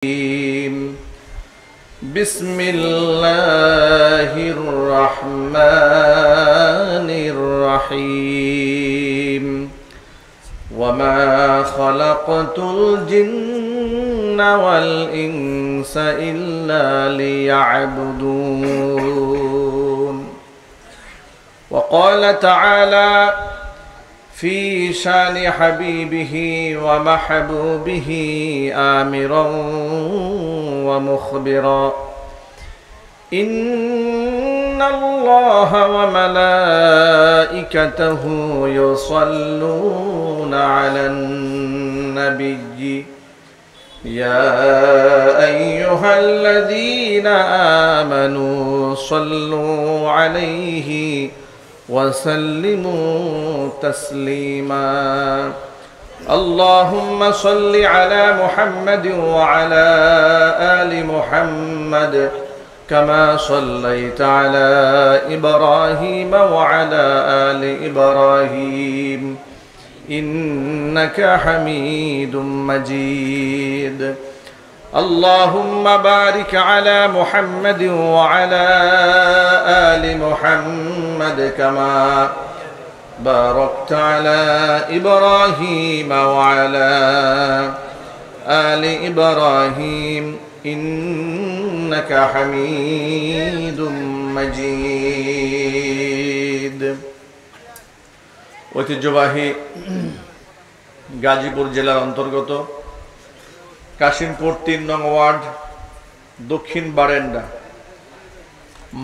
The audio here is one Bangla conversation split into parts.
بسم الله الرحمن الرحيم وما خلقت الجن والإنس إلا ليعبدون وقال تعالى في شان حبيبه ومحبوبه آمرا ومخبرا إن الله وملائكته يصلون على النبي يا أيها الذين آمنوا صلوا عليه وسلموا تسليما اللهم صل على محمد وعلى آل محمد كما صليت على إبراهيم وعلى آل إبراهيم إنك حميد مجيد اللهم بارك على محمد وعلى آل محمد كما باركت على إبراهيم وعلى آل إبراهيم إنك حميد مجيد ঐতিহ্যবাহী গাজীপুর জেলার অন্তর্গত কাশিমপুর ৩ নং ওয়ার্ড দক্ষিণ বারেন্ডা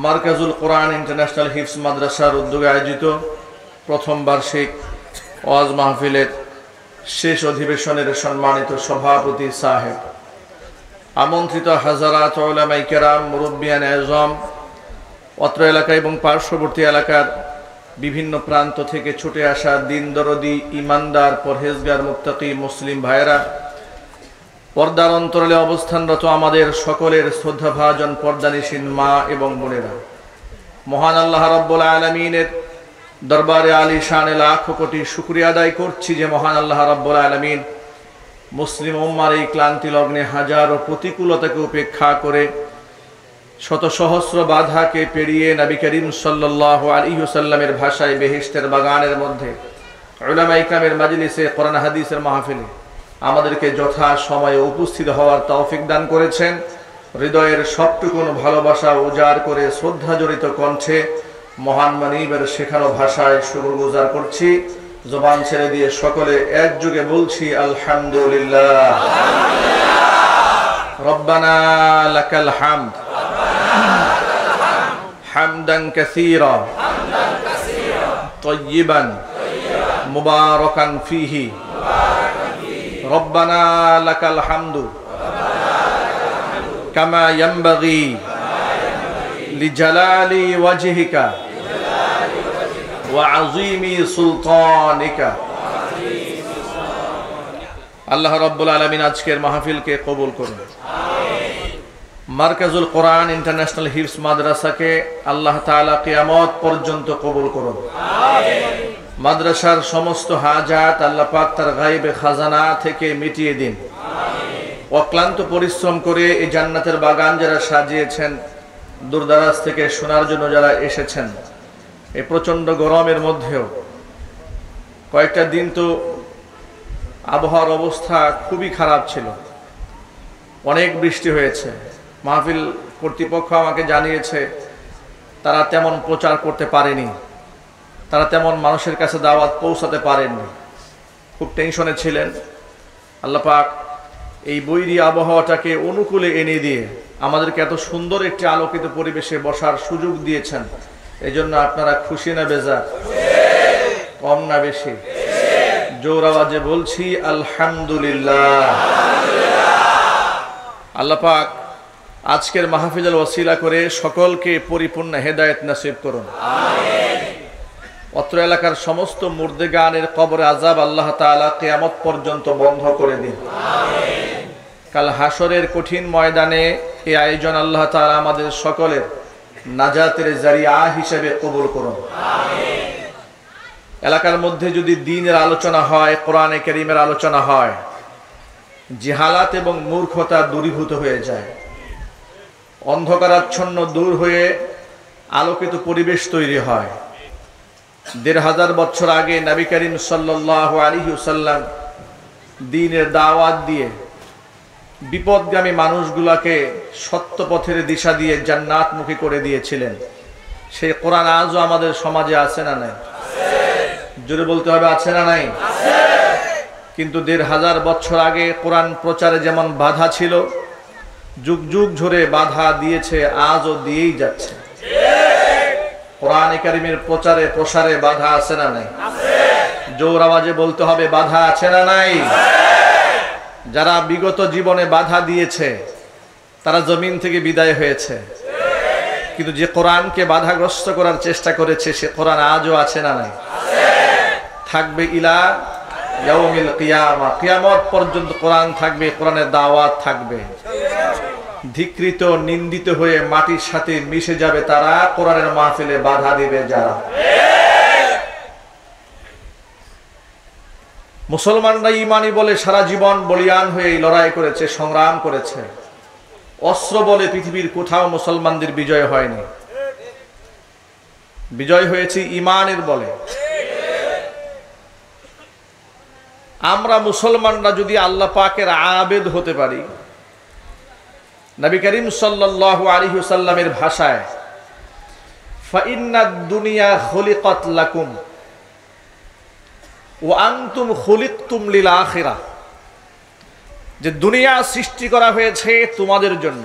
মার্কাজুল কোরআন ইন্টারন্যাশনাল হিফজ মাদ্রাসার উদ্যোগে আয়োজিত প্রথম বার্ষিক ওয়াজ মাহফিলের শেষ অধিবেশনের সম্মানিত সভাপতি সাহেব, আমন্ত্রিত হাজারাত উলামায়ে কেরাম, মুরব্বিয়ান আযম, অত্র এলাকা এবং পার্শ্ববর্তী এলাকার বিভিন্ন প্রান্ত থেকে ছুটে আসা দিন দরদি, ইমানদার, পরহেজগার, মুত্তাকি মুসলিম ভাইয়েরা, পর্দার অন্তরালে অবস্থানরত আমাদের সকলের শ্রদ্ধাভাজন পর্দানিশীন মা এবং বোনেরা, মহান আল্লাহ রাব্বুল আলামিনের দরবারে আলিশানে লাখো কোটি শুকরিয়া আদায় করছি যে মহান আল্লাহ রাব্বুল আলামিন মুসলিম উম্মার এই ক্লান্তি লগ্নে হাজারো প্রতিকূলতাকে উপেক্ষা করে শত সহস্র বাধাকে পেরিয়ে নবী করিম সাল্লাল্লাহু আলাইহি ওয়াসাল্লামের ভাষায় বেহেশতের বাগানের মধ্যে উলামায়ে কেরামের মাজলিসে কোরআন হাদিসের মাহফিলে আমাদেরকে যথা সময়ে উপস্থিত হওয়ার তৌফিক দান করেছেন। হৃদয়ের সবটুকুন ভালোবাসা উজাড় করে শ্রদ্ধা জড়িত কণ্ঠে মহান মানিবের শেখানো ভাষায় শুকরগুজার করছি। জবান ছেড়ে দিয়ে সকলে একযোগে বলছি আলহামদুলিল্লাহ। রব্বানা লাকাল হামদ হামদান কাসীরা তাইয়িবান মুবারাকান ফীহি রব্বানা লাকাল হামদু কামা ইয়ানবাগি লিজালালি ওয়াজহিকা ওয়া আযীমি সুলতানিকা। আল্লাহ রাব্বুল আলামিন আজকের মাহফিলকে কবুল করুন। মার্কাজুল কোরআন ইন্টারন্যাশনাল হিফজ মাদ্রাসাকে আল্লাহ তাআলা কিয়ামত পর্যন্ত কবুল করুন। মাদ্রাসার সমস্ত হাজাত আল্লাহ পাক তার গায়বে খাজানা থেকে মিটিয়ে দিন। অক্লান্ত পরিশ্রম করে এই জান্নাতের বাগান যারা সাজিয়েছেন, দূরদারাজ থেকে শোনার জন্য যারা এসেছেন, এই প্রচণ্ড গরমের মধ্যেও কয়েকটা দিন তো আবহাওয়ার অবস্থা খুবই খারাপ ছিল, অনেক বৃষ্টি হয়েছে। মাহফিল কর্তৃপক্ষ আমাকে জানিয়েছে তারা তেমন প্রচার করতে পারেনি, তারা তেমন মানুষের কাছে দাওয়াত পৌঁছাতে পারেননি, খুব টেনশনে ছিলেন। আল্লাহ পাক এই বৈরী আবহাওয়াটাকে অনুকূলে এনে দিয়ে আমাদেরকে এত সুন্দর একটি আলোকিত পরিবেশে বসার সুযোগ দিয়েছেন। এই জন্য আপনারা খুশি না বেজার? কম না বেশি? জোর আওয়াজে বলছি আলহামদুলিল্লাহ। আল্লাহ পাক আজকের মাহফিলের ওসিলা করে সকলকে পরিপূর্ণ হেদায়েত নসিব করুন। অত্র এলাকার সমস্ত মুর্দেগানের কবরে আযাব আল্লাহ তাআলা কিয়ামত পর্যন্ত বন্ধ করে দিন। কাল হাসরের কঠিন ময়দানে এই আয়োজন আল্লাহ তাআলা আমাদের সকলের নাজাতের জারিয়া হিসেবে কবুল করুন। এলাকার মধ্যে যদি দ্বীনের আলোচনা হয়, কোরআনে কারীমের আলোচনা হয়, জিহালাত এবং মূর্খতা দূরীভূত হয়ে যায়, অন্ধকারাচ্ছন্ন দূর হয়ে আলোকিত পরিবেশ তৈরি হয়। ১৫০০ বছর আগে নবী করিম সাল্লাল্লাহু আলাইহি ওয়াসাল্লাম দ্বীনের দাওয়াত দিয়ে বিপদগামী মানুষগুলোকে সত্য পথের দিশা দিয়ে জান্নাতমুখী করে দিয়েছিলেন। সেই কোরআন আজও আমাদের সমাজে আছে না নাই? জোরে বলতে হবে, আছে না নাই? কিন্তু ১৫০০ বছর আগে কোরআন প্রচারে যেমন বাধা ছিল, যুগ যুগ ধরে বাধা দিয়েছে, আজও দিয়েই যাচ্ছে। কোরআনে কারীমের প্রচারে প্রসারে বাধা আছে না নাই? জোর আওয়াজে বলতে হবে, বাধা আছে না নাই? যারা বিগত জীবনে বাধা দিয়েছে তারা জমিন থেকে বিদায় হয়েছে, কিন্তু যে কোরআনকে বাধাগ্রস্ত করার চেষ্টা করেছে সে কোরআন আজও আছে না নাই? থাকবে ইলা ইয়াউমিল কিয়ামা, কিয়ামত পর্যন্ত কোরআন থাকবে, কোরআনের দাওয়াত থাকবে। ধিকৃত নিন্দিত হয়ে মাটির সাথে মিশে যাবে তারা, কোরআনের মাহফিলে বাধা দিবে যারা। মুসলমানরা ইমানি বলে সারা জীবন বলিয়ান হয়ে লড়াই করেছে, সংগ্রাম করেছে। অস্ত্র বলে পৃথিবীর কোথাও মুসলমানদের বিজয় হয়নি, বিজয় হয়েছে ইমানের বলে। আমরা মুসলমানরা যদি আল্লাহ পাকের আবেদ হতে পারি, নবী করিম সাল্লাল্লাহু আলাইহি ওয়াসাল্লামের ভাষায় ফাইন্নাদ দুনিয়া খুলিকাত লাকুম ওয়া আনতুম খুলিকতুম লিল আখিরাহ, যে দুনিয়া সৃষ্টি করা হয়েছে তোমাদের জন্য।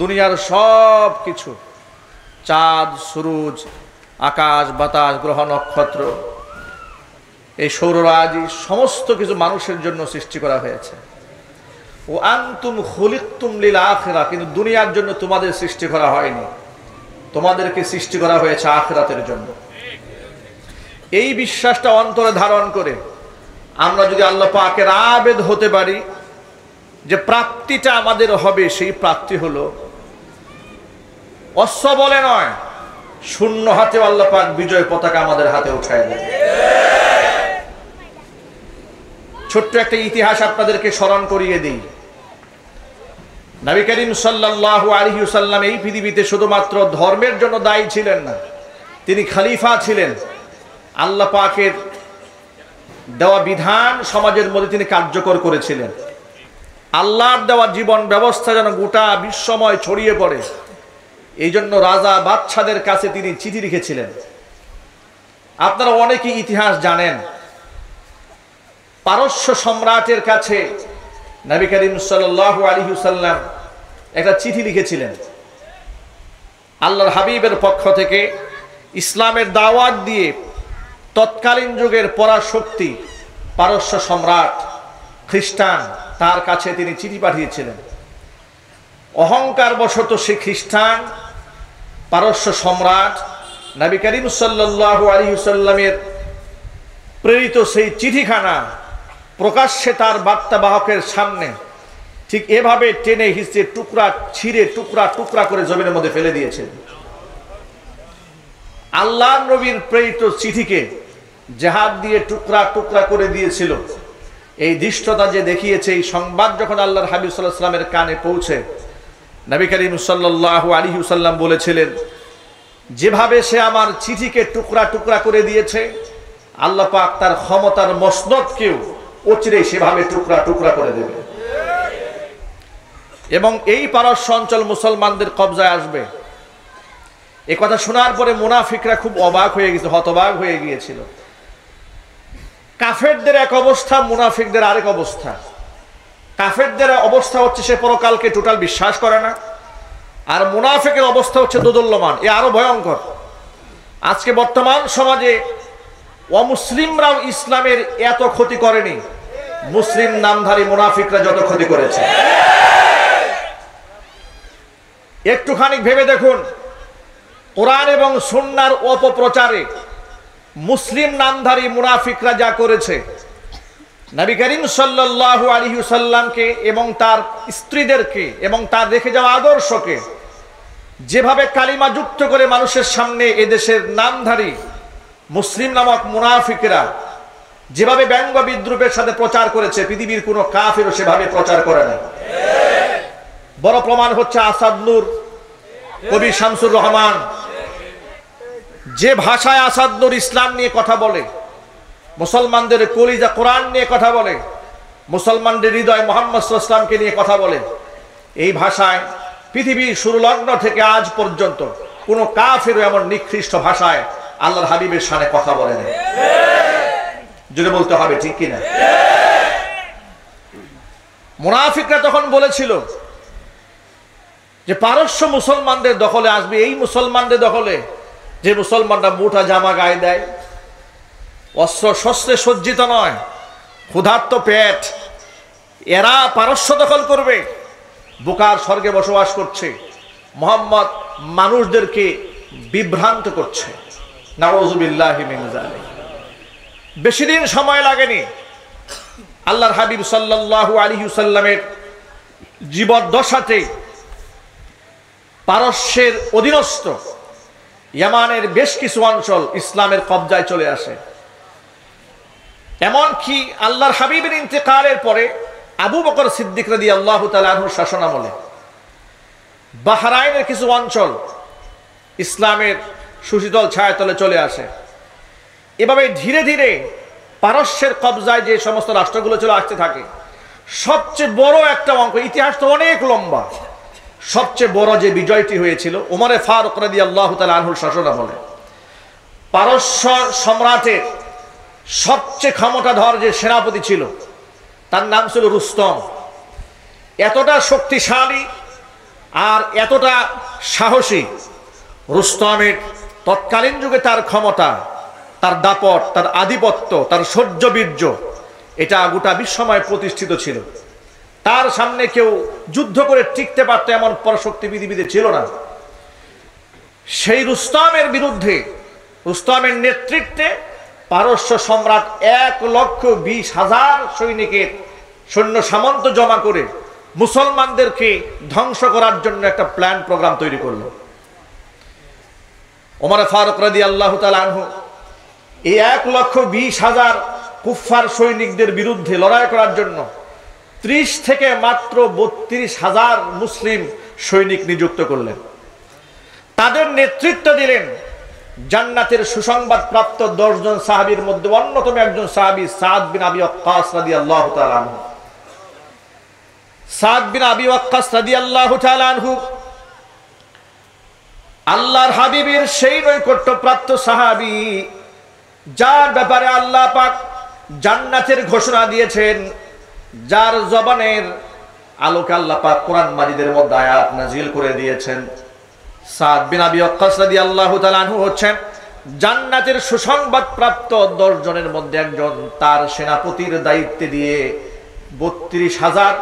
দুনিয়ার সব কিছু, চাঁদ সূরজ, আকাশ বাতাস, গ্রহ নক্ষত্র, এই সৌররাজি, সমস্ত কিছু মানুষের জন্য সৃষ্টি করা হয়েছে। ও আনতুম খুলিকতুম লিল আখিরাহ, কিন্তু দুনিয়ার জন্য তোমাদের সৃষ্টি করা হয়নি, তোমাদেরকে সৃষ্টি করা হয়েছে আখিরাতের জন্য। এই বিশ্বাসটা অন্তরে ধারণ করে আমরা যদি আল্লাহ পাকের আবেদ হতে পারি, যে প্রাপ্তিটা আমাদের হবে সেই প্রাপ্তি হলো অস্ত্র বলে নয়, শূন্য হাতে আল্লাহ পাক বিজয় পতাকা আমাদের হাতে উঠায় দেয়। ছোট্ট একটা ইতিহাস আপনাদেরকে স্মরণ করিয়ে দিই। নবী করিম সাল্লাল্লাহু আলাইহি ওয়াসাল্লাম এই পৃথিবীতে শুধুমাত্র ধর্মের জন্য দায়ী ছিলেন না, তিনি খলিফা ছিলেন। আল্লাহ পাকের দেওয়া বিধান সমাজের মধ্যে তিনি কার্যকর করেছিলেন। আল্লাহর দেওয়া জীবন ব্যবস্থা যেন গোটা বিশ্বময় ছড়িয়ে পড়ে, এই জন্য রাজা বাদশাদের কাছে তিনি চিঠি লিখেছিলেন। আপনারা অনেকেই ইতিহাস জানেন, পারস্য সম্রাটের কাছে নবী করিম সাল্লাল্লাহু আলাইহি ওয়াসাল্লাম একটা চিঠি লিখেছিলেন। আল্লাহর হাবিবের পক্ষ থেকে ইসলামের দাওয়াত দিয়ে তৎকালীন যুগের পরাশক্তি পারস্য সম্রাট খ্রিস্টান, তার কাছে তিনি চিঠি পাঠিয়েছিলেন। অহংকার বশত সে খ্রিস্টান পারস্য সম্রাট নবী করিম সাল্লাল্লাহু আলাইহি ওয়াসাল্লামের প্রেরিত সেই চিঠিখানা প্রকাশ্যে তার বার্তাবাহকের সামনে ঠিক এভাবে টেনে হিঁচড়ে টুকরা ছিঁড়ে টুকরা টুকরা করে জমিনের মধ্যে ফেলে দিয়েছেন। আল্লাহর নবীর প্রেরিত চিঠিকে জিহাদ দিয়ে টুকরা টুকরা করে দিয়েছিল। এই দৃষ্টতা যে দেখিয়েছে, এই সংবাদ যখন আল্লাহর হাবিব সাল্লাল্লাহু আলাইহি ওয়াসাল্লামের কানে পৌঁছে, নবী করিম সাল্লাল্লাহু আলাইহি ওয়াসাল্লাম বলেছিলেন, যেভাবে সে আমার চিঠিকে টুকরা টুকরা করে দিয়েছে, আল্লাহ পাক তার ক্ষমতার মসনদকেও অচিরেই সেভাবে টুকরা টুকরা করে দেবে এবং এই পারস্য অঞ্চল মুসলমানদের কবজায় আসবে। এ কথা শোনার পরে মুনাফিকরা খুব অবাক হয়ে গেছে, হতবাক হয়ে গিয়েছিল। কাফেরদের এক অবস্থা, মুনাফিকদের আরেক অবস্থা। কাফেরদের অবস্থা হচ্ছে সে পরকালকে টোটাল বিশ্বাস করে না, আর মুনাফিকের অবস্থা হচ্ছে দোদুল্যমান। এ আরো ভয়ঙ্কর। আজকে বর্তমান সমাজে অমুসলিমরাও ইসলামের এত ক্ষতি করেনি, মুসলিম নামধারী মুনাফিকরা যত ক্ষতি করেছে। একটুখানি ভেবে দেখুন, কোরআন এবং সুন্নাহর অপপ্রচারে মুসলিম নামধারী মুনাফিকরা যা করেছে, নবী করিম সাল্লাল্লাহু আলাইহি ওয়াসাল্লামকে এবং তার স্ত্রীদেরকে এবং তার রেখে যাওয়া আদর্শকে যেভাবে কালিমা যুক্ত করে মানুষের সামনে এদেশের নামধারী মুসলিম নামক মুনাফিকরা যেভাবে ব্যঙ্গ বিদ্রুপের সাথে প্রচার করেছে, পৃথিবীর কোনো কাফেরও সেভাবে প্রচার করে না। বড় প্রমাণ হচ্ছে আসাদ নূর, কবি শামসুর রহমান, যে ভাষায় আসাদ নূর ইসলাম নিয়ে কথা বলে, মুসলমানদের কলিজা কোরআন নিয়ে কথা বলে, মুসলমানদের হৃদয় মুহাম্মদ সাল্লাল্লাহু আলাইহি ওয়াসাল্লামকে নিয়ে কথা বলে, এই ভাষায় পৃথিবীর শুরু লগ্ন থেকে আজ পর্যন্ত কোনো কাফেরও এমন নিকৃষ্ট ভাষায় আল্লাহর হাবিবের শানে কথা বলে না। জোরে বলতে হবে, ঠিক কিনা? মুনাফিকরা তখন বলেছিল যে পারস্য মুসলমানদের দখলে আসবে, এই মুসলমানদের দখলে যে মুসলমানরা মোটা জামা গায়ে দেয়, অস্ত্র শস্ত্রে সজ্জিত নয়, ক্ষুধার্ত পেট, এরা পারস্য দখল করবে। বুকার স্বর্গে বসবাস করছে, মুহাম্মদ মানুষদেরকে বিভ্রান্ত করছে। নাউযুবিল্লাহি মিন যালিক। বেশি দিন সময় লাগেনি, আল্লাহর হাবিব সাল্লাল্লাহু আলাইহি ওয়াসাল্লামের জীবদ্দশাতে পারস্যের অধীনস্থ ইয়ামানের বেশ কিছু অঞ্চল ইসলামের কবজায় চলে আসে। এমনকি আল্লাহর হাবিবের ইন্তেকালের পরে আবু বকর সিদ্দিক রাদিয়াল্লাহু তাআলা আনহুর শাসনামলে বাহরাইনের কিছু অঞ্চল ইসলামের সুশীতল ছায়াতলে চলে আসে। এভাবে ধীরে ধীরে পারস্যের কবজায় যে সমস্ত রাষ্ট্রগুলো চলে আসতে থাকে, সবচেয়ে বড় একটা অঙ্ক, ইতিহাস তো অনেক লম্বা, সবচেয়ে বড় যে বিজয়টি হয়েছিল ওমরে ফারুক রাদিয়াল্লাহু তাআলা আনহুর শাসনামলে। পারস্য সম্রাটের সবচেয়ে ক্ষমতাধর যে সেনাপতি ছিল তার নাম ছিল রুস্তম। এতটা শক্তিশালী আর এতটা সাহসী রুস্তমের তৎকালীন যুগে তার ক্ষমতা, তার দাপট, তার আধিপত্য, তার শৌর্য বীর্য, এটা গোটা বিশ্বময় প্রতিষ্ঠিত ছিল। তার সামনে কেউ যুদ্ধ করে টিকতে পারত এমন পরাশক্তি পৃথিবীতে ছিল না। সেই রুস্তমের বিরুদ্ধে, রুস্তমের নেতৃত্বে পারস্য সম্রাট 1,20,000 সৈনিকের সৈন্য সামন্ত জমা করে মুসলমানদেরকে ধ্বংস করার জন্য একটা প্ল্যান প্রোগ্রাম তৈরি করল। ওমর ফারুক রাদিয়াল্লাহু তাআলা আনহু এই 1,20,000 কুফফার সৈনিকদের বিরুদ্ধে লড়াই করার জন্য 30 থেকে মাত্র 32,000 মুসলিম সৈনিক নিযুক্ত করলেন। তাদের নেতৃত্ব দিলেন জান্নাতের সুসংবাদ প্রাপ্ত 10 জন সাহাবীর মধ্যে অন্যতম একজন সাহাবী সাদ বিন আবি ওয়াক্কাস রাদিয়াল্লাহু তাআলা আনহু। সাদ বিন আবি ওয়াক্কাস রাদিয়াল্লাহু তাআলা আনহু আল্লাহর হাবিবের সেই নৈকট্যপ্রাপ্ত সাহাবী, যার ব্যাপারে আল্লাহ পাক জান্নাতের ঘোষণা দিয়েছেন, যার জবানের আলোকে আল্লাহ পাক কোরআন মাজিদের মধ্যে আয়াত নাজিল করে দিয়েছেন। সাদ বিন আবি ওয়াক্কাস রাদিয়াল্লাহু তাআলা আনহু হচ্ছেন জান্নাতের সুসংবাদ প্রাপ্ত 10 জনের মধ্যে একজন। তার সেনাপতির দায়িত্বে দিয়ে 32,000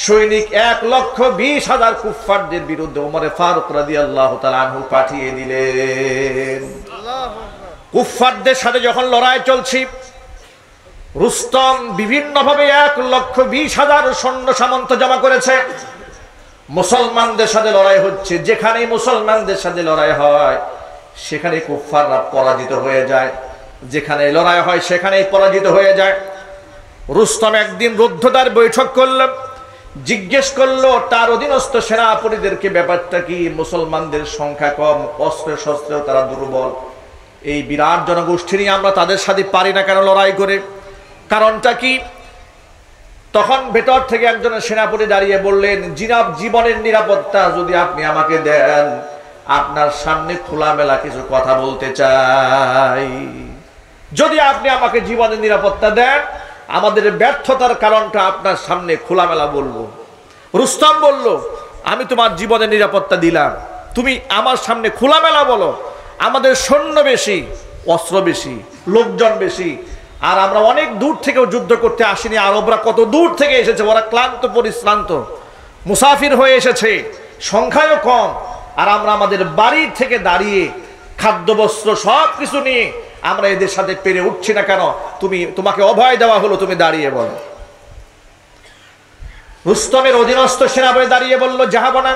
সৈনিক 1,20,000 কুফফারদের বিরুদ্ধে ওমর ফারুক রাদিয়াল্লাহু তাআলা আনহু পাঠিয়ে দিলেন। কুফফারদের সাথে যখন লড়াই চলছে, রুস্তম বিভিন্নভাবে 1,20,000 সৈন্য সামন্ত জমা করেছে। মুসলমানদের সাথে লড়াই হচ্ছে, যেখানে মুসলমানদের সাথে লড়াই হয় সেখানে কুফফাররা পরাজিত হয়ে যায়, যেখানে লড়াই হয় সেখানেই পরাজিত হয়ে যায়। রুস্তম একদিন রুদ্ধদ্বার বৈঠক করলেন, জিজ্ঞেস করলো তার অধীনস্থ সেনাপতিদেরকে ব্যাপারটা কি, মুসলমানদের সংখ্যা কম, অস্ত্র শস্ত্রেও তারা দুর্বল, এই বিরাট জনগোষ্ঠী নিয়ে আমরা তাদের সাথে পারি না কেন লড়াই করে, কারণটা কি? তখন ভেতর থেকে একজন সেনাপতি দাঁড়িয়ে বললেন, জীবনের নিরাপত্তা যদি আপনি আমাকে দেন, আপনার সামনে খোলামেলা কিছু কথা বলতে চাই। যদি আপনি আমাকে জীবনের নিরাপত্তা দেন, আমাদের ব্যর্থতার কারণটা আপনার সামনে খোলামেলা বলবো। রুস্তম বলল, আমি তোমার জীবনের নিরাপত্তা দিলাম, তুমি আমার সামনে খোলামেলা বলো। আমাদের সৈন্য বেশি, অস্ত্র বেশি, লোকজন বেশি, আর আমরা অনেক দূর থেকেও যুদ্ধ করতে আসিনি। আরবরা কত দূর থেকে এসেছে, ওরা ক্লান্ত পরিশ্রান্ত মুসাফির হয়ে এসেছে, সংখ্যায়ও কম, আর আমরা আমাদের বাড়ির থেকে দাঁড়িয়ে খাদ্য বস্ত্র সব কিছু নিয়ে আমরা এদের সাথে পেরে উঠছি না কেন? তোমাকে অভয় দেওয়া হলো, তুমি দাঁড়িয়ে বলো। রুস্তমের অধীনস্থ সেনাপতি দাঁড়িয়ে বলল, যাহাবো না,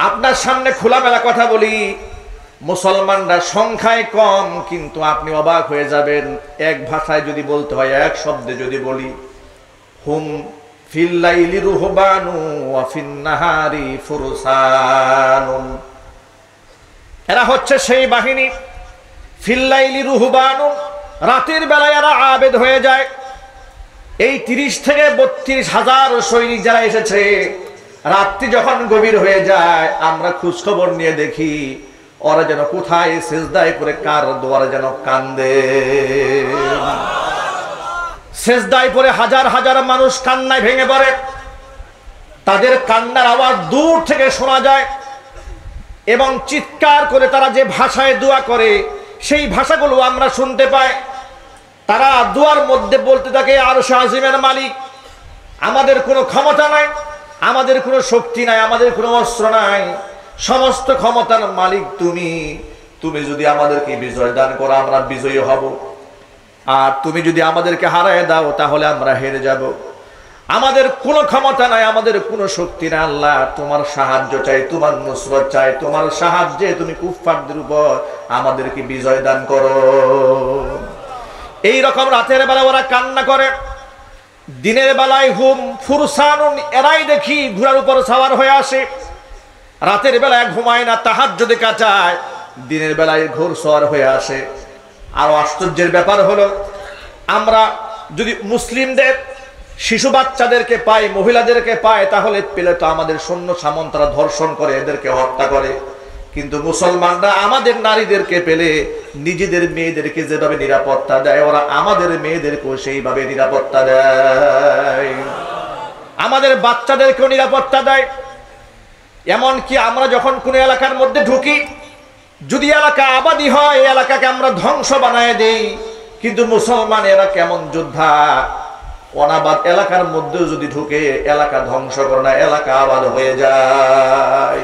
আপনার সামনে খোলামেলা কথা বলি, মুসলমানরা সংখ্যায় কম, কিন্তু আপনি অবাক হয়ে যাবেন, এক ভাষায় যদি বলতে হয়, এক শব্দে যদি বলি, হুম ফিল লাইলি রুহবানু ওয়া ফিন নাহারি ফুরসানুন, এরা হচ্ছে সেই বাহিনী, ফিল লাইলি রুহবানু, রাতের বেলায় এরা আবেদ হয়ে যায়। এই 30 থেকে 32 হাজার সৈনিক যারা এসেছে, রাত্রি যখন গভীর হয়ে যায় আমরা খোঁজ খবর নিয়ে দেখি ওরা যেন কোথায় সেজদায় করে কার দোয়ারে যেন কান্দে। সেজদায় পড়ে হাজার হাজার মানুষ কান্নায় ভেঙে পড়ে, তাদের কান্নার আওয়াজ দূর থেকে শোনা যায় এবং চিৎকার করে তারা যে ভাষায় দোয়া করে সেই ভাষাগুলো আমরা শুনতে পাই। তারা দোয়ার মধ্যে বলতে থাকে, আরশ আজিমের মালিক, আমাদের কোনো ক্ষমতা নাই, আমাদের কোনো শক্তি নাই, আমাদের কোনো অস্ত্র নাই, সমস্ত ক্ষমতার মালিক তুমি। তুমি যদি আমাদেরকে বিজয় দান করো আমরা বিজয়ী হব, আর তুমি যদি আমাদেরকে হারায় দাও তাহলে আমরা হেরে যাব। আমাদের কোনো ক্ষমতা নাই, আমাদের কোনো শক্তি নাই, আল্লাহ তোমার সাহায্য চাই, তোমার নুসরত চাই, তোমার সাহায্যে তুমি কুফফারদের উপর আমাদেরকে বিজয় দান করো। এই রকম রাতের বেলা ওরা কান্না করে, দিনের বেলায় হুম ফুরসানুন, এরাই দেখি ঘোড়ার উপর সওয়ার হয়ে আসে, রাতের বেলায় ঘুমায় না, তাহাজ্জুদে কাটায়, দিনের বেলায় ঘোড় সওয়ার হয়ে আসে। আর আশ্চর্যের ব্যাপার হলো, আমরা যদি মুসলিমদের শিশু বাচ্চাদেরকে পাই, মহিলাদেরকে পাই, তাহলে পেলে তো আমাদের সৈন্য সামন্তরা ধর্ষণ করে, এদেরকে হত্যা করে, কিন্তু মুসলমানরা আমাদের নারীদেরকে পেলে নিজেদের মেয়েদেরকে যেভাবে নিরাপত্তা দেয়, ওরা আমাদের মেয়েদেরকেও সেইভাবে নিরাপত্তা দেয়, আমাদের বাচ্চাদেরকেও নিরাপত্তা দেয়। এমনকি আমরা যখন কোন এলাকার মধ্যে ঢুকি, যদি এলাকা আবাদি হয় এই এলাকাকে আমরা ধ্বংস বানায় দেই, কিন্তু মুসলমান এরা কেমন যোদ্ধা, অনাবাদ এলাকার মধ্যেও যদি ঢুকে এলাকা ধ্বংস করে না, এলাকা আবাদ হয়ে যায়।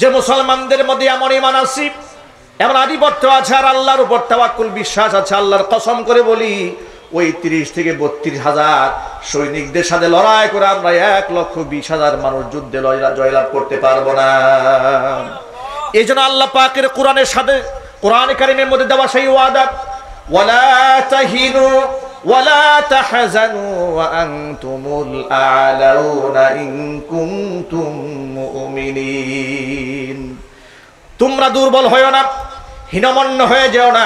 যে মুসলমানদের মধ্যে এমন ঈমান আছে, এমন আধিপত্য আছে, আর আল্লাহর উপর তাওয়াক্কুল বিশ্বাস আছে, আল্লাহর কসম করে বলি ওই 30 থেকে 32 হাজার সৈনিকদের সাথে লড়াই করে আমরা 1,20,000 মানুষ যুদ্ধে জয়লাভ করতে পারবো না। এই জন্য আল্লাহ পাকের কোরআনের সাথে, কোরআনে কারীমের মধ্যে দেওয়া সেই ওয়াদা, ওয়ালা তাহিনু ওয়ালা তাহজানু ওয়া আনতুমুল আ'লাউনা ইন কুনতুম মুমিনিন, তোমরা দুর্বল হয়ো না, হীনমন্য হয়ে যেও না,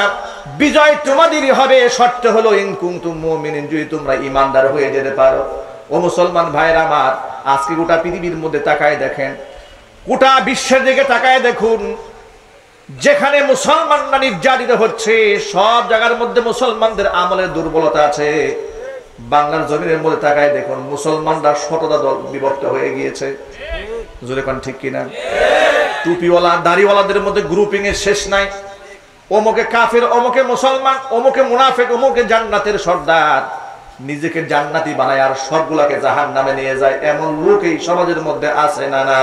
বিজয় তোমাদেরই হবে, শর্ত হলো ইন কুনতুম মুমিনিন, যদি তোমরা ঈমানদার হয়ে যেতে পারো। ও মুসলমান ভাইরা আমার, আজকে গোটা পৃথিবীর মধ্যে তাকায় দেখেন, গোটা বিশ্বের দিকে তাকায় দেখুন, যেখানে মুসলমানরা নির্যাতিত হচ্ছে সব জায়গার মধ্যে মুসলমানদের আমলের দুর্বলতা আছে। বাংলার জমিনের মধ্যে তাকায় দেখুন, মুসলমানরা শতটা দল বিভক্ত হয়ে গিয়েছে। জোরে কোন ঠিক কিনা? টুপিওয়ালা দাড়িওয়ালাদের মধ্যে গ্রুপিং এর শেষ নাই, অমুকে কাফের, অমুকে মুসলমান, অমুকে মুনাফিক, অমুকে জান্নাতের সর্দার, নিজেকে জান্নাতি বানায় আর সবগুলাকে জাহান্নামে নিয়ে যায়। এমন লোক এই সমাজের মধ্যে আছে না? না,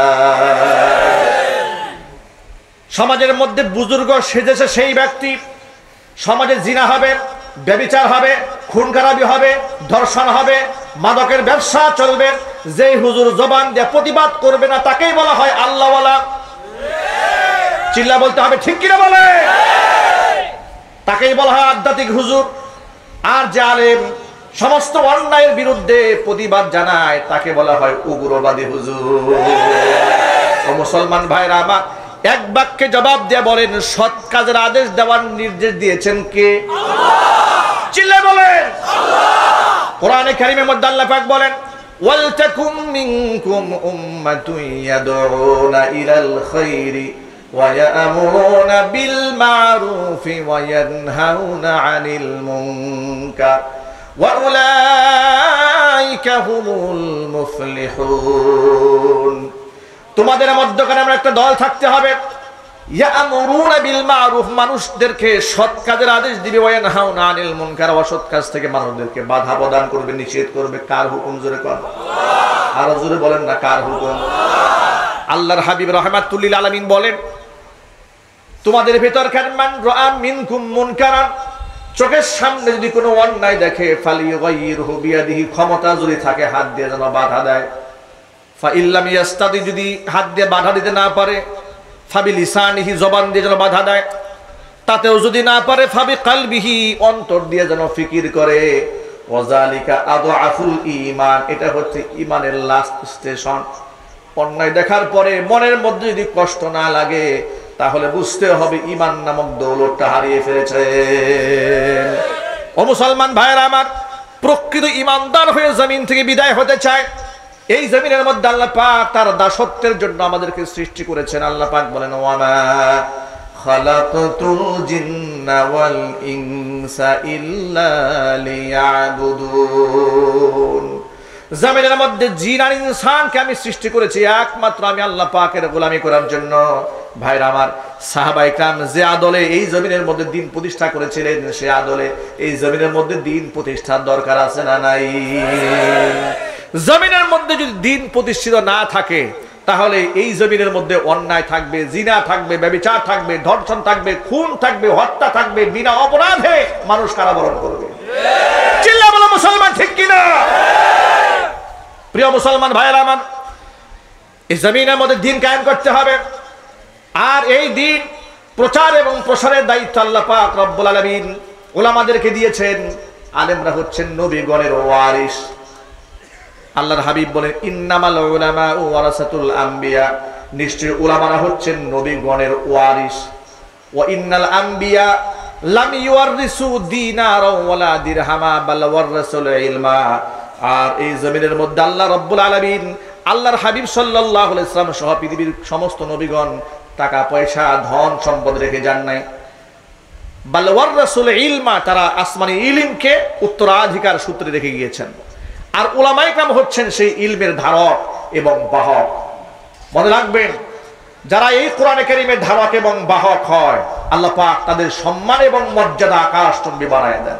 সমাজের মধ্যে বুজুর্গ সেজেছে সেই ব্যক্তি, সমাজে জিনা হবে, ব্যভিচার হবে, খুন খারাপি হবে, ধর্ষণ হবে, মাদকের ব্যবসা চলবে। যেই হুজুর জবান দিয়ে প্রতিবাদ করবে না তাকেই বলা হয় আল্লাহওয়ালা। চিল্লা বলতে হবে, ঠিক কিনা বলে? তাকেই বলা হয় আধ্যাত্মিক হুজুর। আর যে আলেম সমস্ত অন্যায়ের বিরুদ্ধে প্রতিবাদ জানায় তাকে বলা হয় উগ্রবাদী হুজুর। ও মুসলমান ভাইরা আমার, এক বাক্যে জবাব দিয়ে বলেন, সৎ কাজের আদেশ দেওয়ার নির্দেশ দিয়েছেন কে? আল্লাহ। চিল্লায় বলেন আল্লাহ। কোরআনে কারীমের মধ্যে আল্লাহ পাক বলেন, ওয়ালতাকুম মিনকুম উম্মাতুন ইয়াদউনা ইলাল খায়রি ওয়া ইয়ামুরুনা বিল মা'রুফি ওয়া ইয়ানহাউনা আনিল মুনকার ওয়া উলাইকা হুমুল মুফলিহুন। তোমাদের মধ্যখানে আমরা একটা দল থাকতে হবে, ইয়ামুরুনা বিল মা'রুফ, মানুষদেরকে সৎ কাজের আদেশ দিবে, ওয়া ইয়ানহাউনা আনিল মুনকার, অসৎ কাজ থেকে মানুষদেরকে বাধা প্রদান করবে, নিষেধ করবে। কার হুকুম? জোরে কর, আরো জোরে বলেন না, কার হুকুম? আল্লাহর হাবিব রাহমাতুল লিল আলামিন বলেন, তোমাদের ভেতরকার মান রাআ মিনকুম মুনকারান, চোখের সামনে যদি কোনো অন্যায় দেখে, ফালিয়ুগাইয়িরহু বিয়াদিহি, ক্ষমতা যদি থাকে হাত দিয়ে যেন বাধা দেয়। ফা ইল্লাম ইয়াস্তাদি, যদি হাত দিয়ে বাধা দিতে না পারে, ফাবি লিসানিহি জবান দিয়ে যেন বাধা দেয়, তাতেও যদি না পারে ফাবি কালবিহি অন্তর দিয়ে যেন ফিকির করে। ওয়াজালিকা আদআফুল ঈমান, এটা হচ্ছে ঈমানের লাস্ট স্টেশন। অন্যায় দেখার পরে মনের মধ্যে যদি কষ্ট না লাগে তাহলে বুঝতে হবে ঈমান নামক দৌলতটা হারিয়ে ফেলেছে। ও মুসলমান ভাইরা আমার, প্রকৃত ঈমানদার হয়ে জমিন থেকে বিদায় হতে চায়। এই জমিনের মধ্যে আল্লাহ পাক তার দাসত্বের জন্য আমাদেরকে সৃষ্টি করেছেন। আল্লাহ পাক বলেন, ওয়ামা খালাকতুল জিন্না ওয়াল ইনসা ইল্লা লিয়াবুদুন। জমিনের মধ্যে জিন আর ইনসানকে আমি সৃষ্টি করেছি একমাত্র আমি আল্লাহ পাকের গোলামি করার জন্য। ভাইরা আমার, সাহাবায়ে কেরাম যে আদলে এই জমিনের মধ্যে দ্বীন প্রতিষ্ঠা করেছিলেন, সে আদলে এই জমিনের মধ্যে দ্বীন প্রতিষ্ঠার দরকার আছে না নাই? জমিনের মধ্যে যদি দ্বীন প্রতিষ্ঠিত না থাকে তাহলে এই জমিনের মধ্যে অন্যায় থাকবে, জিনা থাকবে, ব্যভিচার থাকবে, ধর্ষণ থাকবে, খুন থাকবে, হত্যা থাকবে, বিনা অপরাধে মানুষ কারাবরণ করবে। চিল্লা বলো মুসলমান, ঠিক কিনা? প্রিয় মুসলমান ভাইয়েরা আমার, এই জমিনের মধ্যে দ্বীন কায়েম করতে হবে। আর এই দ্বীন প্রচার এবং প্রসারের দায়িত্ব আল্লাহ পাক রব্বুল আলামিন উলামাদেরকে দিয়েছেন। আলেমরা হচ্ছেন নবীগণের ওয়ারিস। আল্লাহর হাবিব বলেন, ইন্নামাল উলামা ওয়ারাসাতুল আম্বিয়া, নিশ্চয় উলামারা হচ্ছেন নবীগণের ওয়ারিস। ওয়া ইন্নাল আম্বিয়া লাম ইউয়ারিসু দিনারা ওয়ালা দিরহামা বাল ওয়ারাসুল ইলমা। আর এই জমিনের মধ্যে আল্লাহ রাব্বুল আলামিন, আল্লাহর হাবিব সাল্লাল্লাহু আলাইহি ওয়াসাল্লাম সহ পৃথিবীর সমস্ত নবীগণ টাকা পয়সা ধন সম্পদ রেখে যান নাই। বাল ওয়ারাসুল ইলমা, তারা আসমানি ইলমকে উত্তরাধিকার সূত্রে রেখে গিয়েছেন। আর উলামায়ে কেরাম হচ্ছেন সেই ইলমের ধারক এবং বাহক। মনে রাখবেন, যারা এই কোরআনে কারীমের ধারক এবং বাহক হয়, আল্লাহ পাক তাদের সম্মান এবং মর্যাদা আকাশচুম্বী বানায় দেন।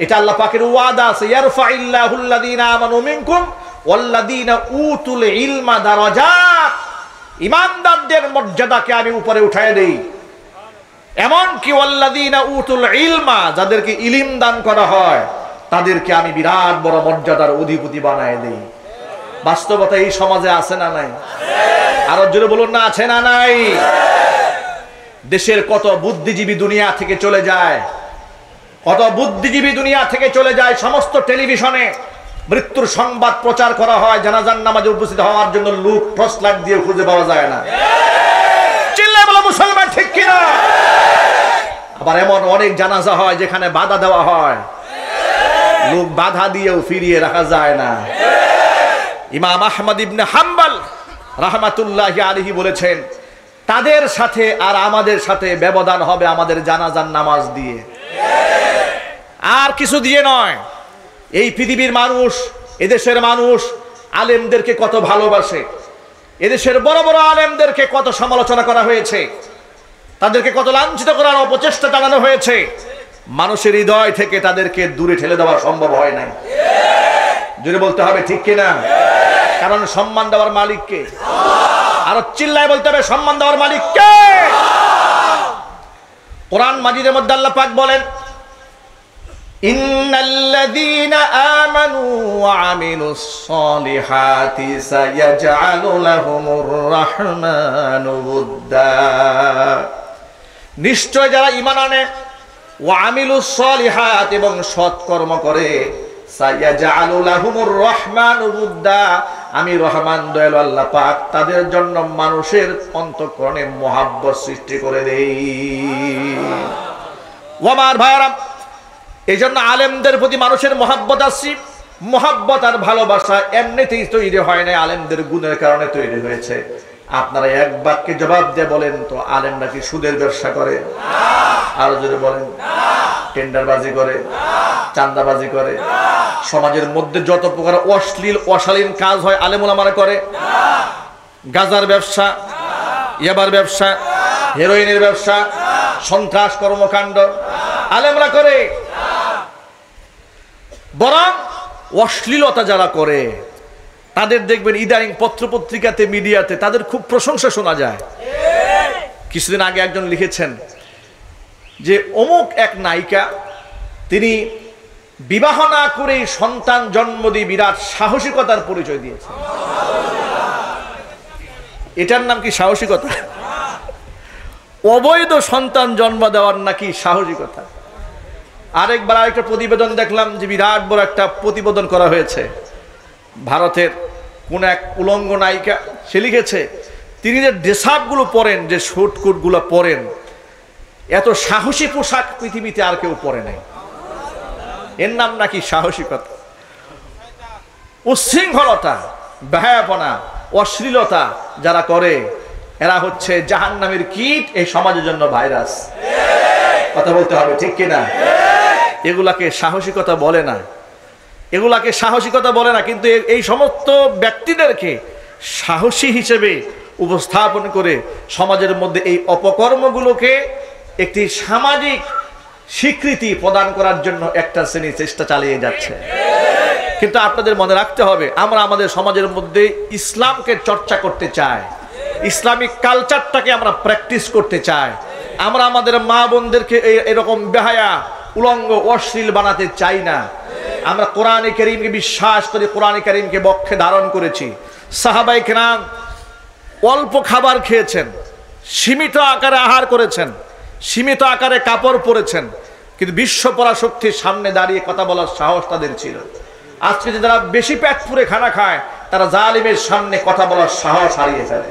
এটা আল্লাহ পাকের ওয়াদা আছে, ইয়ারফাইল্লাহুল্লাযীনা আমানু মিনকুম ওয়াল্লাযীনা উতুল ইলমা দারাজাত। ঈমানদারদের মর্যাদাকে আমি উপরে উঠায় দেই। এমন কি ওয়াল্লাযীনা উতুল ইলমা, যাদেরকে ইলম দান করা হয় তাদেরকে আমি বিরাট বড় মর্যাদার অধিপতি বানায় দেই। বাস্তবতা এই সমাজে আছে না নাই? আরো জোরে বলুন না, আছে না নাই? দেশের কত বুদ্ধিজীবী দুনিয়া থেকে চলে যায়, কত বুদ্ধিজীবী দুনিয়া থেকে চলে যায়। সমস্ত টেলিভিশনে মৃত্যুর সংবাদ প্রচার করা হয়, জানাজার নামাজে উপস্থিত হওয়ার জন্য লোক টর্চ লাইট দিয়ে খুঁজে পাওয়া যায় না। চিল্লায় বলো মুসলমান, ঠিক কিনা? আবার এমন অনেক জানাজা হয় যেখানে বাধা দেওয়া হয়, লোক বাধা দিয়েও ফিরিয়ে রাখা যায় না। ইমাম আহমদ ইবনে হাম্বল রাহমাতুল্লাহি আলাইহি বলেছেন, তাদের সাথে আর আমাদের সাথে ব্যবধান হবে আমাদের জানাজার নামাজ দিয়ে, আর কিছু দিয়ে নয়। এই পৃথিবীর মানুষ, এদেশের মানুষ আলেমদেরকে কত ভালোবাসে, এদেশের বড় বড় আলেমদেরকে কত সমালোচনা করা হয়েছে, তাদেরকে কত লাঞ্ছিত করার অপচেষ্টা চালানো হয়েছে। মানুষের হৃদয় থেকে তাদেরকে দূরে ঠেলে দেওয়া সম্ভব হয় নাই। জোরে বলতে হবে, ঠিক কিনা? কারণ সম্মান দেওয়ার মালিক কে? আরো চিল্লায় বলতে হবে, সম্মান দেওয়ার মালিক কে? কোরআন মাজিদের মধ্যে আল্লাহ পাক বলেন, ইন্নাল্লাযীনা আমানু ওয়া আমিলুস সলিহাতি সায়াজআলু লাহুমুর রাহমানু উদ্দা। নিশ্চয় যারা ঈমান আনে, ওয়া আমিলুস সলিহাত, এবং সৎকর্ম করে, সায়াজআলু লাহুমুর রাহমানু উদ্দা, আমি রহমান দয়ালু আল্লাহ পাক তাদের জন্য মানুষের অন্তঃকরণে মহব্বত সৃষ্টি করে দেই। ও আমার ভাইরা, এই জন্য আলেমদের প্রতি মানুষের মহব্বত আসছে। মহব্বত আর ভালোবাসা এমনিতেই তৈরি হয় না, আলেমদের গুণের কারণে তৈরি হয়েছে। আপনারা এক বাক্যে জবাব দিয়ে বলেন তো, আলেমরা কি সুদের ব্যবসা করে? আর যদি বলেন, টেন্ডারবাজি করে, চাঁদাবাজি করে, সমাজের মধ্যে যত প্রকার অশ্লীল অশালীন কাজ হয় আলেম ওলামারা করে। গাঁজার ব্যবসা, ইয়াবার ব্যবসা, হেরোইনের ব্যবসা, সন্ত্রাস কর্মকাণ্ড আলেমরা করে। বরং অশ্লীলতা যারা করে তাদের দেখবেন ইদানিং পত্রপত্রিকাতে, মিডিয়াতে তাদের খুব প্রশংসা শোনা যায়। কিছুদিন আগে একজন লিখেছেন যে অমুক এক নায়িকা, তিনি বিবাহ না করেই সন্তান জন্ম দিয়ে বিরাট সাহসিকতার পরিচয় দিয়েছেন। এটার নাম কি সাহসিকতা? অবৈধ সন্তান জন্ম দেওয়ার নাকি সাহসিকতা? আরেকবার আরেকটা প্রতিবেদন দেখলাম যে বিরাট বড় একটা প্রতিবেদন করা হয়েছে। ভারতের কোন এক উলঙ্গ নায়িকা, সে লিখেছে তিনি যে ড্রেসআপগুলো পরেন, যে শুটকুটগুলো পরেন, এত সাহসী পোশাক পৃথিবীতে আর কেউ পরে নাই। এর নাম নাকি সাহসিকতা? উচ্ছৃঙ্খলতা, বেহায়াপনা, অশ্লীলতা যারা করে এরা হচ্ছে জাহান্নামের কীট, এই সমাজের জন্য ভাইরাস। কথা বলতে হবে, ঠিক কিনা? এগুলাকে সাহসিকতা বলে না, এগুলাকে সাহসিকতা বলে না। কিন্তু এই সমস্ত ব্যক্তিদেরকে সাহসী হিসেবে উপস্থাপন করে সমাজের মধ্যে এই অপকর্মগুলোকে একটি সামাজিক স্বীকৃতি প্রদান করার জন্য একটা শ্রেণী চেষ্টা চালিয়ে যাচ্ছে। কিন্তু আপনাদের মনে রাখতে হবে, আমরা আমাদের সমাজের মধ্যে ইসলামকে চর্চা করতে চাই, ইসলামিক কালচারটাকে আমরা প্র্যাকটিস করতে চাই। আমরা আমাদের মা বোনদেরকে এরকম বেহায়া, উলঙ্গ, অশ্লীল বানাতে চাই না। আমরা কোরআনে কারীমকে বিশ্বাস করি, কোরআনে কারীমকে বক্ষে ধারণ করেছি। সাহাবায়ে কেরাম অল্প খাবার খেয়েছেন, সীমিত আকারে আহার করেছেন, সীমিত আকারে কাপড় পরেছেন, কিন্তু বিশ্ব পরাশক্তির সামনে দাঁড়িয়ে কথা বলার সাহস তাদের ছিল। আজকে যারা বেশি পেট পুরে খানা খায় তারা জালিমের সামনে কথা বলার সাহস হারিয়ে ফেলে।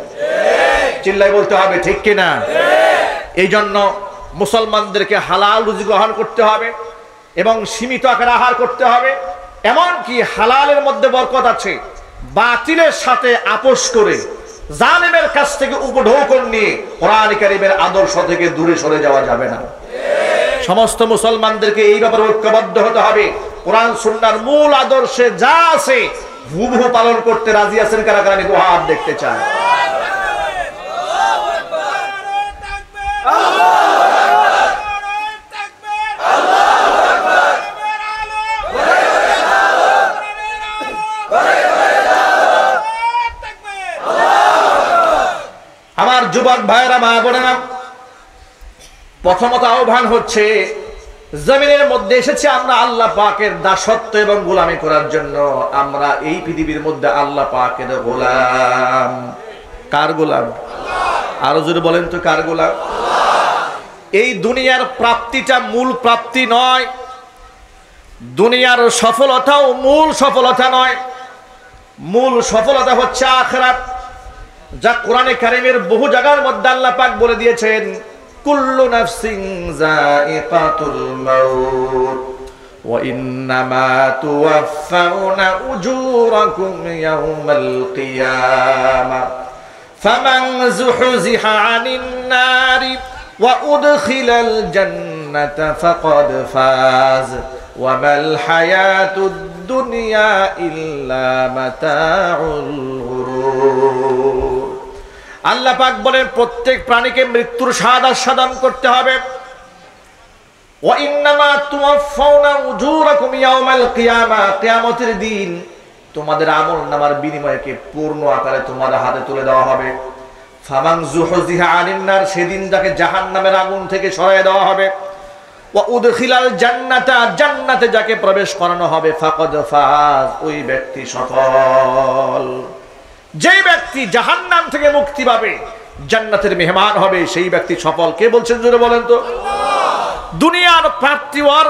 চিল্লাই বলতে হবে, ঠিক কিনা? এই জন্য মুসলমানদেরকে হালাল রুজি গ্রহণ করতে হবে এবং সীমিত আকারে আহার করতে হবে। এমনকি হালালের মধ্যে বরকত আছে, বাতিলের সাথে আপোষ করে জালিমের কাছ থেকে উপঢৌকন নিয়ে কোরআন কারীমের আদর্শ থেকে দূরে সরে যাওয়া যাবে না। সমস্ত মুসলমানদেরকে এই ব্যাপারে ঐক্যবদ্ধ হতে হবে। কোরআন সুন্নাহর মূল আদর্শে যা আছে হুবহু পালন করতে রাজি আছেন কারা কারা? আমি হাত দেখতে চাই। আমার যুবক ভাইরা, মা বোনেরা, প্রথমত আহ্বান হচ্ছে, জমিনের মধ্যে এসেছে আমরা আল্লাহ পাকের দাসত্ব এবং গোলামি করার জন্য। আমরা এই পৃথিবীর মধ্যে আল্লাহ পাকের গোলাম। কার গোলাম? আরো জোরে বলেন তো, কার গোলাম? এই দুনিয়ার প্রাপ্তিটা মূল প্রাপ্তি নয়, দুনিয়ার সফলতাও মূল সফলতা নয়। মূল সফলতা হচ্ছে আখিরাত, যা কোরআনে কারীমের বহু জায়গার মধ্যে আল্লাহ পাক বলে দিয়েছেন, কুল্লু নাফসিন যায়িকাতুল মাউত ওয়া ইন্নামা তুওয়াফাউনা উজুরাকুম ইয়াওমাল কিয়ামাহ ফামান যুহজিহা আনিন নারি ওয়া উদখিলাল জান্নাতা ফাকাদ ফাজ ওয়া মাল হায়াতুদ দুনিয়া ইল্লা মাতাউল গুরুর। আল্লাহ পাক বলেন, প্রত্যেক প্রাণীকে মৃত্যুর স্বাদ আস্বাদন করতে হবে। ওয়া ইন্নামা তুওয়াফাউনা উজুরাকুম ইয়াওমাল কিয়ামাহ, কিয়ামতের দিন তোমাদের আমলনামার বিনিময়কে পূর্ণ আকারে তোমাদের হাতে তুলে দেওয়া হবে। ফামান যুহজিহা আনিন নার, সেদিন যাকে জাহান্নামের আগুন থেকে সরিয়ে দেওয়া হবে। ওয়া উদখিলাল জান্নাতা, জান্নাতে যাকে প্রবেশ করানো হবে। ফাকাদ ফাজ, ওই ব্যক্তি সফল। যে ব্যক্তি জাহান্নাম থেকে মুক্তি পাবে, জান্নাতের মেহমান হবে, সেই ব্যক্তি সফল। কে বলছেন জোরে বলেন তো? দুনিয়ার প্রাপ্তি আর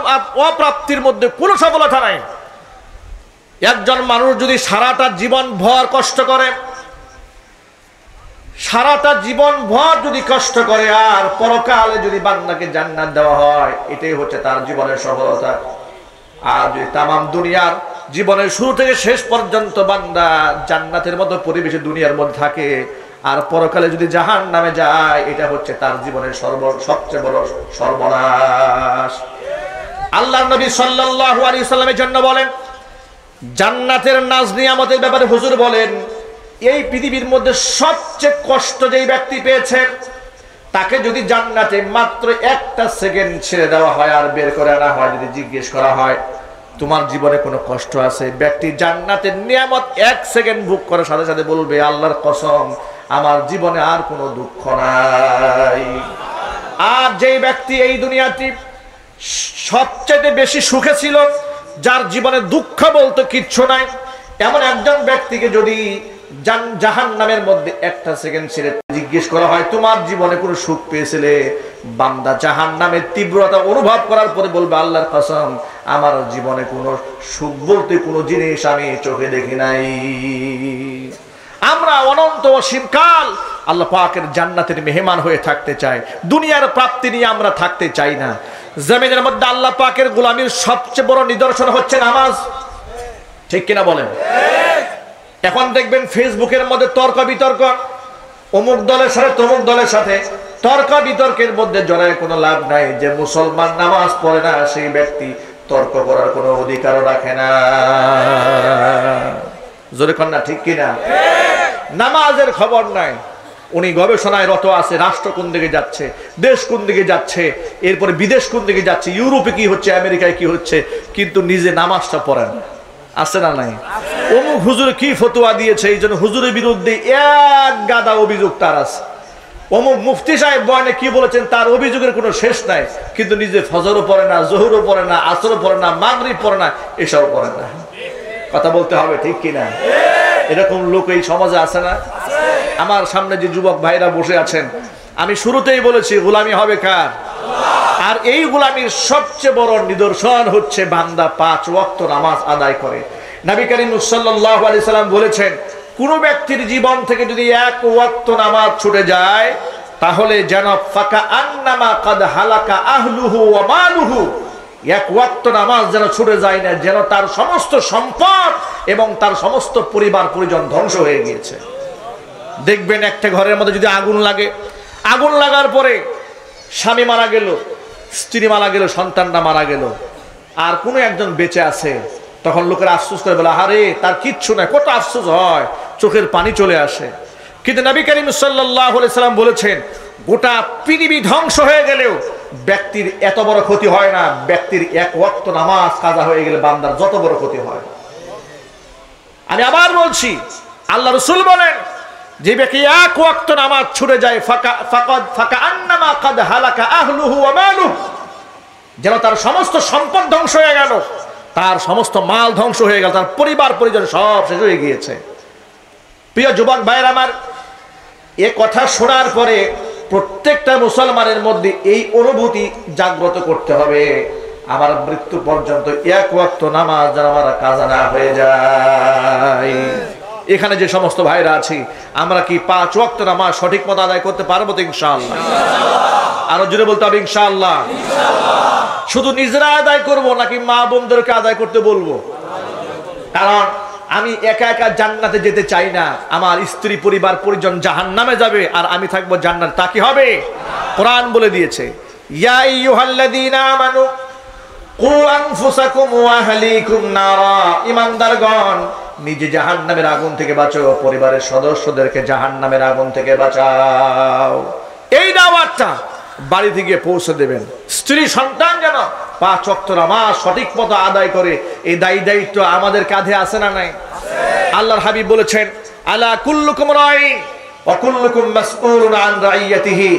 অপ্রাপ্তির মধ্যে কোনো সফলতা নাই। একজন মানুষ যদি সারাটা জীবন ভর কষ্ট করে, সারাটা জীবন ভর যদি কষ্ট করে, আর পরকালে যদি বান্দাকে জান্নাত দেওয়া হয়, এটাই হচ্ছে তার জীবনের সফলতা। আর যদি তামাম দুনিয়ার জীবনের শুরু থেকে শেষ পর্যন্ত বান্দা জান্নাতের মতো পরিবেশে দুনিয়ার মধ্যে থাকে, আর পরকালে যদি জাহান্নামে যায়, এটা হচ্ছে তার জীবনের সবচেয়ে বড় সর্বনাশ। আল্লাহর নবী সাল্লাল্লাহু আলাইহি সাল্লামের জন্য বলেন, জান্নাতের নাজ নিয়ামতের ব্যাপারে হুজুর বলেন, এই পৃথিবীর মধ্যে সবচেয়ে কষ্ট যেই ব্যক্তি পেয়েছে, তাকে যদি জান্নাতে মাত্র একটা সেকেন্ড ছেড়ে দেওয়া হয় আর বের করে আনা হয়, যদি জিজ্ঞেস করা হয় তোমার জীবনে কোনো কষ্ট আছে, ব্যক্তি জান্নাতের নিয়ামত এক সেকেন্ড ভোগ করার সাথে সাথে বলবে, আল্লাহর কসম আমার জীবনে আর কোনো দুঃখ নাই। আর যেই ব্যক্তি এই দুনিয়াতে সবচেয়ে বেশি সুখে ছিল, যার জীবনে দুঃখ বলতে কিচ্ছু নাই, এমন একজন ব্যক্তিকে যদি জাহান্নামের মধ্যে একটা সেকেন্ড ছেড়ে জিজ্ঞেস করা হয় তোমার জীবনে কোনো সুখ পেয়েছিলে, বান্দা জাহান্নামের তীব্রতা অনুভব করার পরে বলবে আল্লাহর কসম আমার জীবনে কোনো সুখ বলতে কোনো জিনিস আমি চোখে দেখি নাই। আমরা অনন্ত অসীমকাল আল্লাহ পাকের জান্নাতের মেহমান হয়ে থাকতে চাই, দুনিয়ার প্রাপ্তি নিয়ে আমরা থাকতে চাই না। জমিনের মধ্যে আল্লাহ পাকের গোলামির সবচেয়ে বড় নিদর্শন হচ্ছে নামাজ, ঠিক কিনা বলেন? এখন দেখবেন ফেসবুকের মধ্যে তর্ক বিতর্ক, অমুক দলের সাথে তমুক দলের সাথে তর্ক বিতর্কের মধ্যে জড়ায় কোনো লাভ নাই। যে মুসলমান নামাজ পড়ে না সেই ব্যক্তি তর্ক করার কোনো অধিকারও রাখে না। জোরে কন্যা ঠিক কিনা? নামাজের খবর নাই, উনি গবেষণায় রত আছে, রাষ্ট্র কোন দিকে যাচ্ছে, দেশ কোন দিকে যাচ্ছে, এরপরে বিদেশ কোন দিকে যাচ্ছে, ইউরোপে কি হচ্ছে, আমেরিকায় কি হচ্ছে, কিন্তু নিজে নামাজটা পড়েন। আছে না নাই? অমুক হুজুর কি ফতোয়া দিয়েছে, এই জন্য হুজুরের বিরুদ্ধে এক গাদা অভিযোগ তার আছে। অমুক মুফতি সাহেব বয়ানে কি বলেছেন তার অভিযোগের কোনো শেষ নাই, কিন্তু নিজে ফজরও পড়ে না, জোহরও পড়ে না, আসরও পড়ে না, মাগরিব পড়ে না, এসবও পড়ে না। কথা বলতে হবে ঠিক কিনা? এরকম লোক এই সমাজে আছে না? আমার সামনে যে যুবক ভাইরা বসে আছেন, আমি শুরুতেই বলেছি গোলামি হবে কার? আর এই গোলামির সবচেয়ে বড় নিদর্শন হচ্ছে বান্দা 5 ওয়াক্ত নামাজ আদায় করে। নবী করিম সাল্লাল্লাহু আলাইহি সাল্লাম বলেছেন কোন ব্যক্তির জীবন থেকে যদি 1 ওয়াক্ত নামাজ ছুটে যায় তাহলে যেন ফাকা আন্নামা কাদ হালাকা আহলুহু ওয়া মালুহু, 1 ওয়াক্ত নামাজ যেন ছুটে যায় না, যেন তার সমস্ত সম্পদ এবং তার সমস্ত পরিবার পরিজন ধ্বংস হয়ে গিয়েছে। দেখবেন একটা ঘরের মধ্যে যদি আগুন লাগে, আগুন লাগার পরে স্বামী মারা গেল, স্ত্রী মারা গেল, সন্তানরা মারা গেল, আর কোনো একজন বেঁচে আছে, তখন লোকেরা আফসোস করে বলে আরে তার কিচ্ছু নাই, কত আফসোস হয়, চোখের পানি চলে আসে। কিন্তু নবী করিম সাল্লাল্লাহু আলাইহি সাল্লাম বলেছেন গোটা পৃথিবী ধ্বংস হয়ে গেলেও ব্যক্তির এত বড় ক্ষতি হয় না, ব্যক্তির 1 ওয়াক্ত নামাজ কাজা হয়ে গেলে বান্দার যত বড় ক্ষতি হয়। আমি আবার বলছি, আল্লাহ রাসূল বলেন যে ব্যক্তি 1 ওয়াক্ত নামাজ ছুটে যায় ফাকা আন্নামা কাদ হালাকা আহলুহু ওয়া মালুহু, যেন তার সমস্ত সম্পদ ধ্বংস হয়ে গেল, তার সমস্ত মাল ধ্বংস হয়ে গেল, তার পরিবার পরিজন সব শেষ হয়ে গিয়েছে। প্রিয় যুবক ভাইরা আমার, এ কথা শোনার পরে প্রত্যেকটা মুসলমানের মধ্যে এই অনুভূতি জাগ্রত করতে হবে আমার মৃত্যু পর্যন্ত 1 ওয়াক্ত নামাজ যেন আমার কাজা না হয়ে যায়। এখানে যে সমস্ত ভাইরা আছি আমরা কি 5 ওয়াক্ত নামাজ সঠিক মতো আদায় করতে পারবো তো? ইনশাআল্লাহ। আরো জোরে বলতে হবে ইনশাআল্লাহ। শুধু নিজেরা আদায় করব নাকি মা বোনদেরকে আদায় করতে বলবো? কারণ আমি একা একা জান্নাতে যেতে চাই না, আমার স্ত্রী পরিবার পরিজন জাহান্নামে যাবে আর আমি থাকবো জান্নাত, তা কি হবে? কোরআন বলে দিয়েছে ইয়া আইয়ুহাল্লাযীনা আমানু কু আনফুসাকুম ওয়া আহলিকুম নারা, ঈমানদারগণ নিজে জাহান্নামের আগুন থেকে বাঁচাও, পরিবারের সদস্যদেরকে জাহান্নামের আগুন থেকে বাঁচাও। এই দাওয়াতটা বাড়ি থেকে পৌঁছে দেবেন। স্ত্রী সন্তান যেন 5 ওয়াক্ত নামাজ সঠিক মতো আদায় করে, এই দায়িত্ব আমাদের কাঁধে আছে না নাই? আল্লাহর হাবিব বলেছেন আলা কুল্লুকুম রাইন ওয়া কুল্লুকুম মাসউলুন আন রাইয়াতিহি,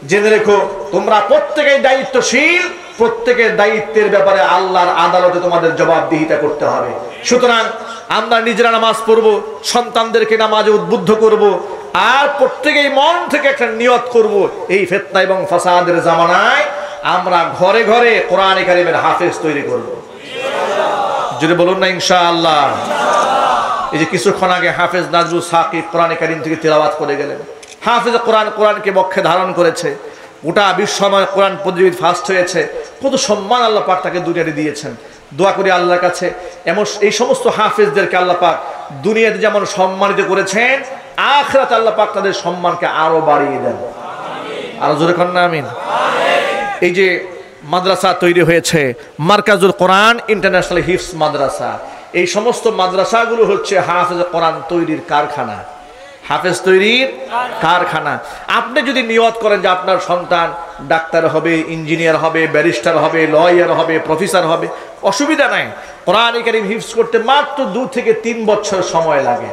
জেনে রেখো তোমরা প্রত্যেকেই দায়িত্বশীল, প্রত্যেকের দায়িত্বের ব্যাপারে আল্লাহর আদালতে তোমাদের জবাবদিহিতা করতে হবে। সুতরাং আমরা নিজেরা নামাজ পড়বো, সন্তানদেরকে নামাজে উদ্বুদ্ধ করব, আর প্রত্যেকেই মন থেকে একটা নিয়ত করব এই ফিতনা এবং ফাসাদের জামানায় আমরা ঘরে ঘরে কোরআনে কারীমের হাফেজ তৈরি করব। যদি বলুন না ইনশাআল্লাহ। এই যে কিছুক্ষণ আগে হাফেজ নাজরুল সাকিব কোরআনে কারীম থেকে তিলাওয়াত করে গেলেন, হাফেজ কোরআনকে বক্ষে ধারণ করেছে, গোটা বিশ্বময় কোরআন প্রতিযোগিতা ফার্স্ট হয়েছে, কত সম্মান আল্লাহ পাক তাকে দুনিয়াতে দিয়েছেন। দোয়া করি আল্লাহর কাছে এই সমস্ত হাফেজদেরকে আল্লাহ পাক দুনিয়াতে যেমন সম্মানিত করেছেন, আখিরাতে আল্লাহ পাক তাদের সম্মানকে আরো বাড়িয়ে দেন। আরো জোরে করেন না আমিন। এই যে মাদ্রাসা তৈরি হয়েছে, মারকাজুল কোরআন ইন্টারন্যাশনাল হিফজ মাদ্রাসা, এই সমস্ত মাদ্রাসাগুলো হচ্ছে হাফেজ কোরআন তৈরির কারখানা, হাফেজ তৈরির কারখানা। আপনি যদি নিয়ত করেন যে আপনার সন্তান ডাক্তার হবে, ইঞ্জিনিয়ার হবে, ব্যারিস্টার হবে, লয়ার হবে, প্রফেসর হবে, অসুবিধা নাই। কোরআন কারীম হিফজ করতে মাত্র 2 থেকে 3 বছর সময় লাগে,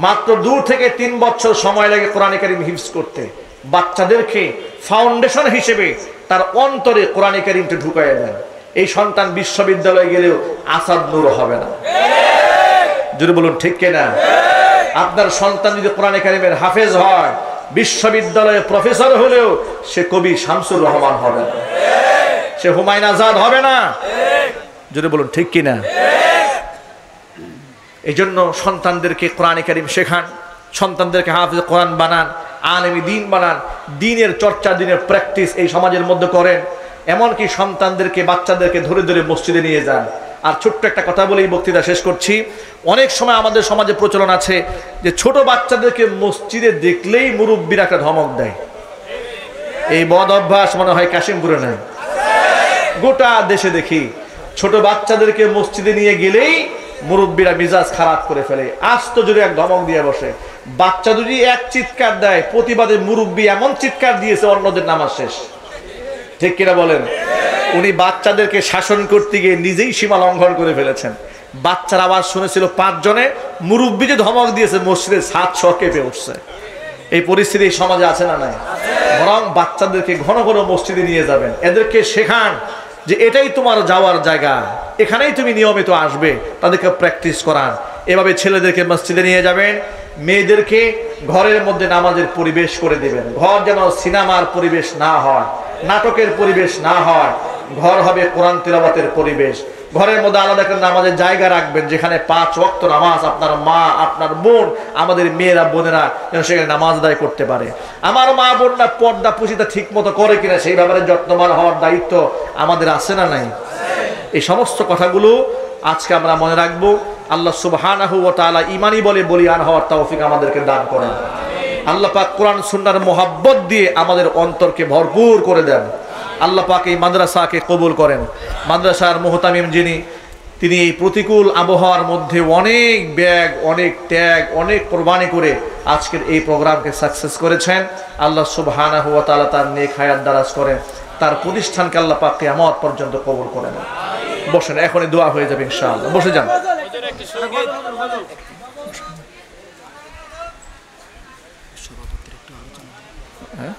মাত্র 2 থেকে 3 বছর সময় লাগে কোরআন কারীম হিফজ করতে। বাচ্চাদেরকে ফাউন্ডেশন হিসেবে তার অন্তরে কোরআন কারীমটা ঢুকাইয়া দেন। এই সন্তান বিশ্ববিদ্যালয়ে গেলেও আসাদ নূর হবে না, জোরে বলুন ঠিক কিনা? আপনার সন্তান যদি কোরআনে কারিমের হাফেজ হয়, বিশ্ববিদ্যালয়ে প্রফেসর হলেও সে কবি শামসুর রহমান হবে না, সে হুমায়ুন আজাদ হবে না। জোরে বলুন ঠিক কিনা? এই জন্য সন্তানদেরকে কোরআনে কারিম শেখান, সন্তানদেরকে হাফেজ কোরআন বানান, আলেমী দ্বীন বানান, দ্বীনের চর্চা, দ্বীনের প্র্যাকটিস এই সমাজের মধ্যে করেন। এমনকি সন্তানদেরকে, বাচ্চাদেরকে ধরে ধরে মসজিদে নিয়ে যান। আর ছোট্ট একটা কথা বলেই বক্তৃতা শেষ করছি। অনেক সময় আমাদের সমাজে প্রচলন আছে যে ছোট বাচ্চাদেরকে মসজিদে দেখলেই মুরব্বীরা একটা ধমক দেয়। এই বদ অভ্যাস মনে হয় কাশিমপুরে নাই, গোটা দেশে দেখি। ছোট বাচ্চাদেরকে মসজিদে নিয়ে গেলেই মুরব্বীরা মিজাজ খারাপ করে ফেলে, আস্ত জোরে এক ধমক দিয়ে বসে। বাচ্চা যদি এক চিৎকার দেয়, প্রতিবাদে মুরব্বী এমন চিৎকার দিয়েছে অন্যদের নামাজ শেষ। ঠিক কিনা বলেন? উনি বাচ্চাদেরকে শাসন করতে গিয়ে নিজেই সীমা লঙ্ঘন করে ফেলেছেন। বাচ্চার আওয়াজ শুনেছিল 5 জনে, মুরব্বী যে ধমক দিয়েছে মসজিদে 700 কেঁপে উঠছে। এই পরিস্থিতি সমাজে আছে না নাই? বরং বাচ্চাদেরকে ঘন ঘন মসজিদে নিয়ে যাবেন, এদেরকে শেখান যে এটাই তোমার যাওয়ার জায়গা, এখানেই তুমি নিয়মিত আসবে, তাদেরকে প্র্যাকটিস করান। এভাবে ছেলেদেরকে মসজিদে নিয়ে যাবেন, মেয়েদেরকে ঘরের মধ্যে নামাজের পরিবেশ করে দেবেন। ঘর যেন সিনেমার পরিবেশ না হয়, নাটকের পরিবেশ না হয়, ঘর হবে কোরআন তিলাওয়াতের পরিবেশ। ঘরের মধ্যে আলাদা একটা নামাজের জায়গা রাখবেন, যেখানে 5 ওয়াক্ত নামাজ আপনার মা, আপনার বোন, আমাদের মেয়েরা, বোনেরা যেন সেখানে নামাজ আদায় করতে পারে। আমার মা বোনরা পর্দা পুশিটা ঠিক মতো করে কিনা সেই ব্যাপারে যত্নবান হওয়ার দায়িত্ব আমাদের আছে না নাই? এই সমস্ত কথাগুলো আজকে আমরা মনে রাখবো। আল্লাহ সুবহানাহু ওয়া তাআলা ঈমানি বলে বলিয়ান হওয়ার তৌফিক আমাদেরকে দান করেন। আল্লাহ পাক কোরআন সুন্নাহর মোহাব্বত দিয়ে আমাদের অন্তরকে ভরপুর করে দেন। আল্লাহ পাক এই মাদ্রাসাকে কবুল করেন। মাদ্রাসার মুহতামিম যিনি, তিনি এই প্রতিকূল আবহাওয়ার মধ্যে অনেক ব্যাগ, অনেক ত্যাগ, অনেক কোরবানি করে আজকের এই প্রোগ্রামকে সাকসেস করেছেন। আল্লাহ সুবহানাহু ওয়া তাআলা তার নেক হায়াত দারাজ করেন, তার প্রতিষ্ঠানকে আল্লাহ পাক কিয়ামত পর্যন্ত কবুল করেন। বসেন, এখনই দোয়া হয়ে যাবে ইনশাআল্লাহ। বসে যান। হ্যাঁ।